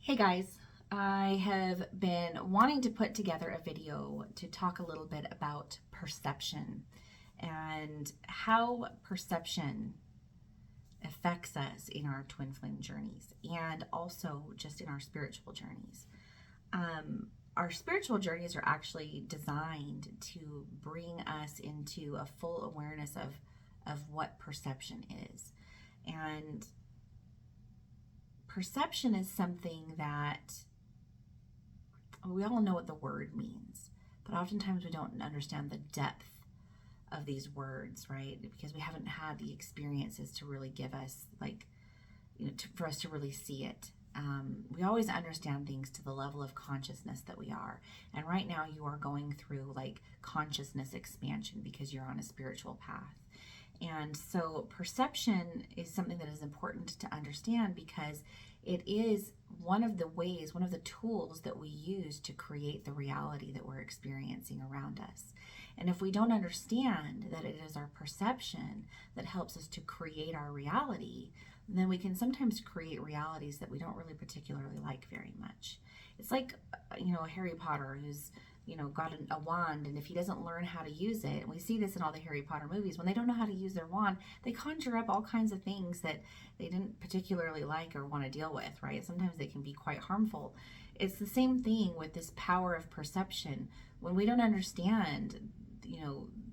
Hey guys, I have been wanting to put together a video to talk a little bit about perception and how perception affects us in our twin flame journeys and also just in our spiritual journeys. Our spiritual journeys are actually designed to bring us into a full awareness of what perception is. And perception is something that we all know what the word means, but oftentimes we don't understand the depth of these words, right? Because we haven't had the experiences to really give us, for us to really see it. We always understand things to the level of consciousness that we are. And right now you are going through consciousness expansion because you're on a spiritual path. And so perception is something that is important to understand because it is one of the ways, one of the tools that we use to create the reality that we're experiencing around us. And if we don't understand that it is our perception that helps us to create our reality, then we can sometimes create realities that we don't really particularly like very much. It's like, Harry Potter who's got a wand, and if he doesn't learn how to use it, and we see this in all the Harry Potter movies, when they don't know how to use their wand, they conjure up all kinds of things that they didn't particularly like or want to deal with, right? Sometimes they can be quite harmful. It's the same thing with this power of perception. When we don't understand,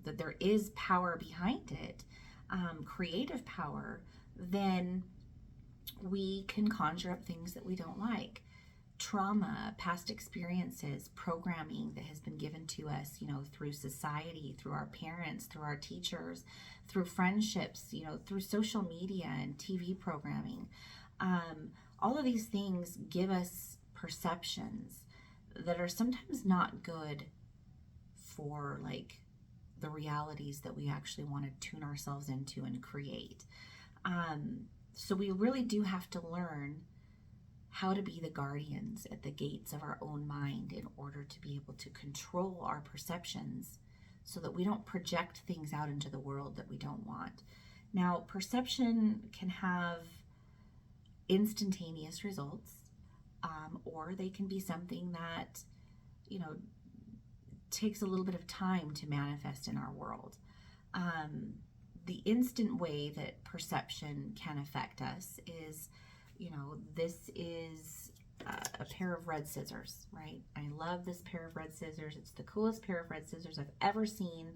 that there is power behind it, creative power, then we can conjure up things that we don't like. Trauma, past experiences, programming that has been given to us, through society, through our parents, through our teachers, through friendships, through social media and TV programming. All of these things give us perceptions that are sometimes not good for the realities that we actually want to tune ourselves into and create. So we really do have to learn how to be the guardians at the gates of our own mind in order to be able to control our perceptions so that we don't project things out into the world that we don't want. Now, perception can have instantaneous results, or they can be something that, takes a little bit of time to manifest in our world. The instant way that perception can affect us is, this is a pair of red scissors, right? I love this pair of red scissors. It's the coolest pair of red scissors I've ever seen.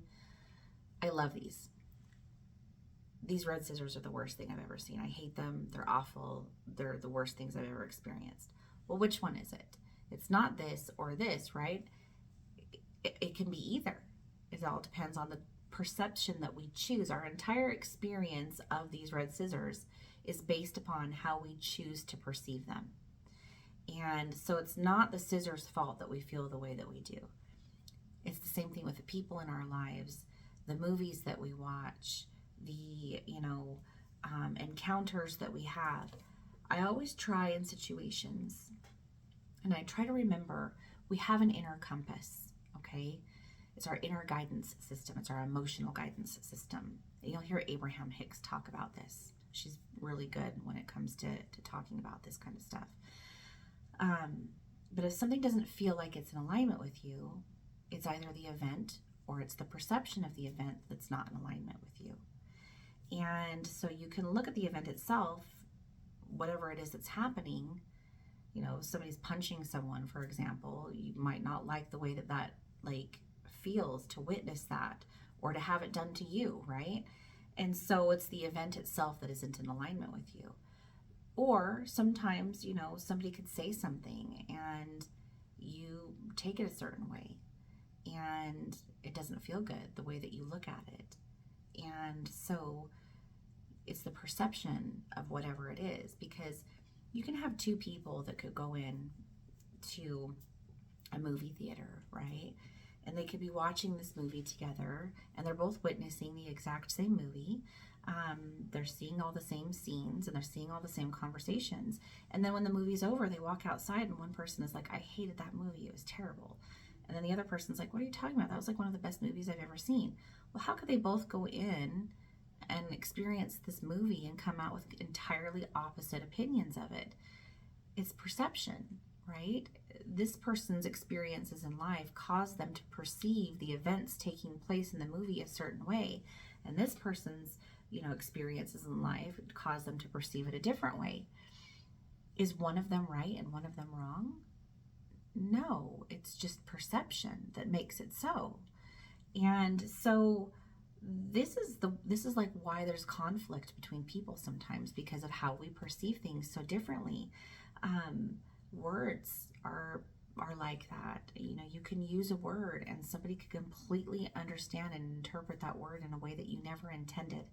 I love these. These red scissors are the worst thing I've ever seen. I hate them. They're awful. They're the worst things I've ever experienced. Well, which one is it? It's not this or this, right? It can be either. It all depends on the perception that we choose. Our entire experience of these red scissors is based upon how we choose to perceive them. And so it's not the scissors' fault that we feel the way that we do. It's the same thing with the people in our lives, the movies that we watch, the encounters that we have. I always try in situations, and I try to remember we have an inner compass, okay? It's our inner guidance system. It's our emotional guidance system. You'll hear Abraham Hicks talk about this. She's really good when it comes to talking about this kind of stuff. But if something doesn't feel like it's in alignment with you, it's either the event or it's the perception of the event that's not in alignment with you. And so you can look at the event itself, whatever it is that's happening. Somebody's punching someone, for example. You might not like the way that feels to witness that or to have it done to you, right? And so it's the event itself that isn't in alignment with you. Or sometimes, somebody could say something and you take it a certain way and it doesn't feel good the way that you look at it. And so it's the perception of whatever it is, because you can have two people that could go in to a movie theater, right? And they could be watching this movie together and they're both witnessing the exact same movie. They're seeing all the same scenes and they're seeing all the same conversations. And then when the movie's over, they walk outside and one person is like, I hated that movie. It was terrible. And then the other person's like, what are you talking about? That was one of the best movies I've ever seen. Well, how could they both go in and experience this movie and come out with entirely opposite opinions of it? It's perception, right? This person's experiences in life cause them to perceive the events taking place in the movie a certain way. And this person's, experiences in life cause them to perceive it a different way. Is one of them right and one of them wrong? No, it's just perception that makes it so. And so this is like why there's conflict between people sometimes, because of how we perceive things so differently. Words are like that. You can use a word and somebody could completely understand and interpret that word in a way that you never intended.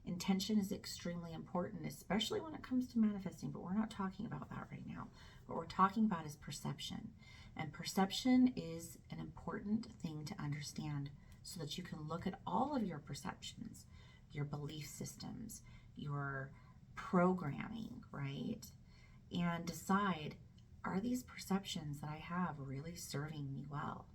Intention is extremely important, especially when it comes to manifesting, but we're not talking about that right now. What we're talking about is perception. And perception is an important thing to understand so that you can look at all of your perceptions, your belief systems, your programming, right? And decide, are these perceptions that I have really serving me well?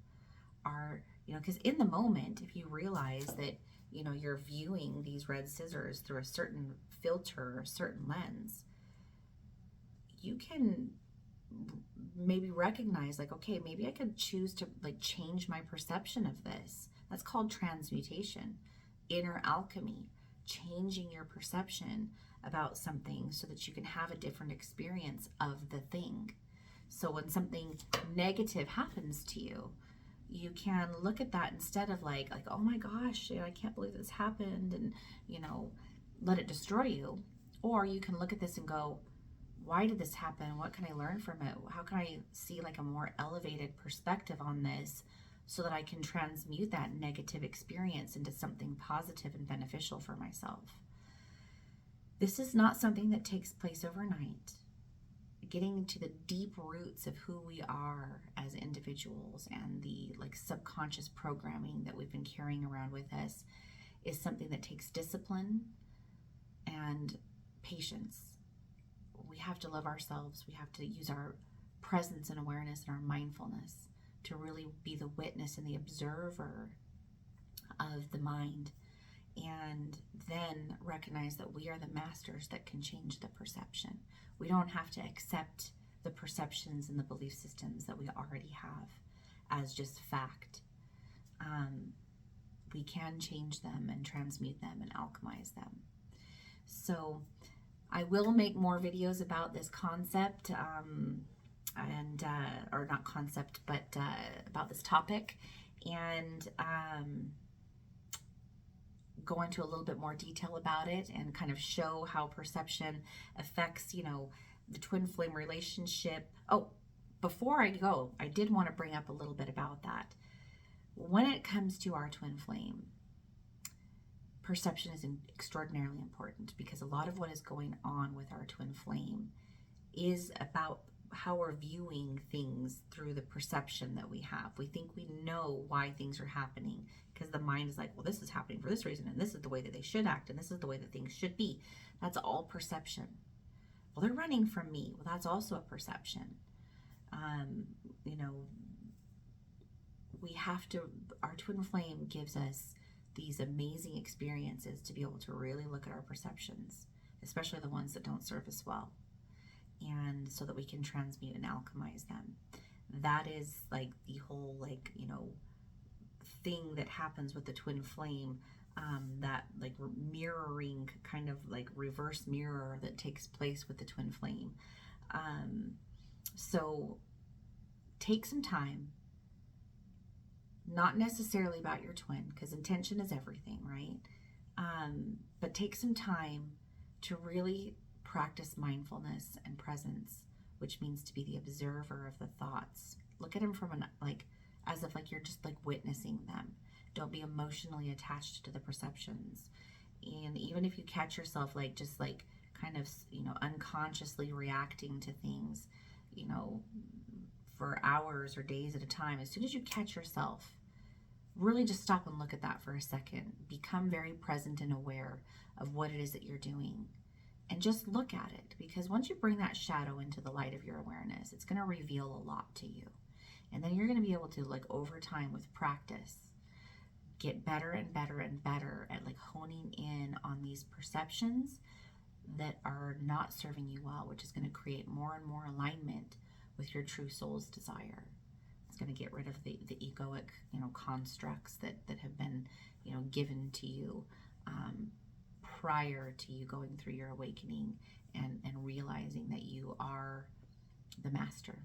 Because in the moment, if you realize that, you're viewing these red scissors through a certain filter or a certain lens, you can maybe recognize, like, okay, maybe I could choose to change my perception of this. That's called transmutation, inner alchemy, changing your perception about something so that you can have a different experience of the thing. So when something negative happens to you, you can look at that instead of like, oh my gosh, I can't believe this happened, and let it destroy you. Or you can look at this and go, why did this happen? What can I learn from it? How can I see a more elevated perspective on this so that I can transmute that negative experience into something positive and beneficial for myself? This is not something that takes place overnight. Getting to the deep roots of who we are as individuals and the subconscious programming that we've been carrying around with us is something that takes discipline and patience. We have to love ourselves. We have to use our presence and awareness and our mindfulness to really be the witness and the observer of the mind, and then recognize that we are the masters that can change the perception. We don't have to accept the perceptions and the belief systems that we already have as just fact. We can change them and transmute them and alchemize them. So I will make more videos about this concept, or not concept, but about this topic, and go into a little bit more detail about it and kind of show how perception affects, the twin flame relationship. Oh, before I go, I did want to bring up a little bit about that. When it comes to our twin flame, perception is extraordinarily important, because a lot of what is going on with our twin flame is about how we're viewing things through the perception that we have. We think we know why things are happening because the mind is like, well, this is happening for this reason, and this is the way that they should act, and this is the way that things should be. That's all perception. Well, they're running from me. Well, that's also a perception. We have to, our twin flame gives us these amazing experiences to be able to really look at our perceptions, especially the ones that don't serve us well, and so that we can transmute and alchemize them. That is the whole thing that happens with the twin flame, that mirroring kind of reverse mirror that takes place with the twin flame. So take some time, not necessarily about your twin, because intention is everything, right? But take some time to really practice mindfulness and presence, which means to be the observer of the thoughts. Look at them from as if you're just witnessing them. Don't be emotionally attached to the perceptions. And even if you catch yourself kind of unconsciously reacting to things, for hours or days at a time, as soon as you catch yourself, really just stop and look at that for a second. Become very present and aware of what it is that you're doing, and just look at it, because once you bring that shadow into the light of your awareness, it's going to reveal a lot to you. And then you're going to be able to, over time with practice, get better and better and better at honing in on these perceptions that are not serving you well, which is going to create more and more alignment with your true soul's desire. It's going to get rid of the egoic, constructs that have been, given to you prior to you going through your awakening and realizing that you are the master.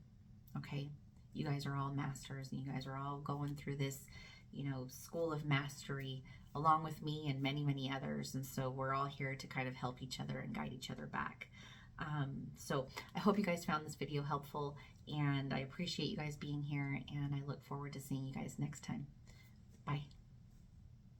Okay? You guys are all masters, and you guys are all going through this, school of mastery along with me and many, many others. And so we're all here to kind of help each other and guide each other back. So I hope you guys found this video helpful, and I appreciate you guys being here, and I look forward to seeing you guys next time. Bye.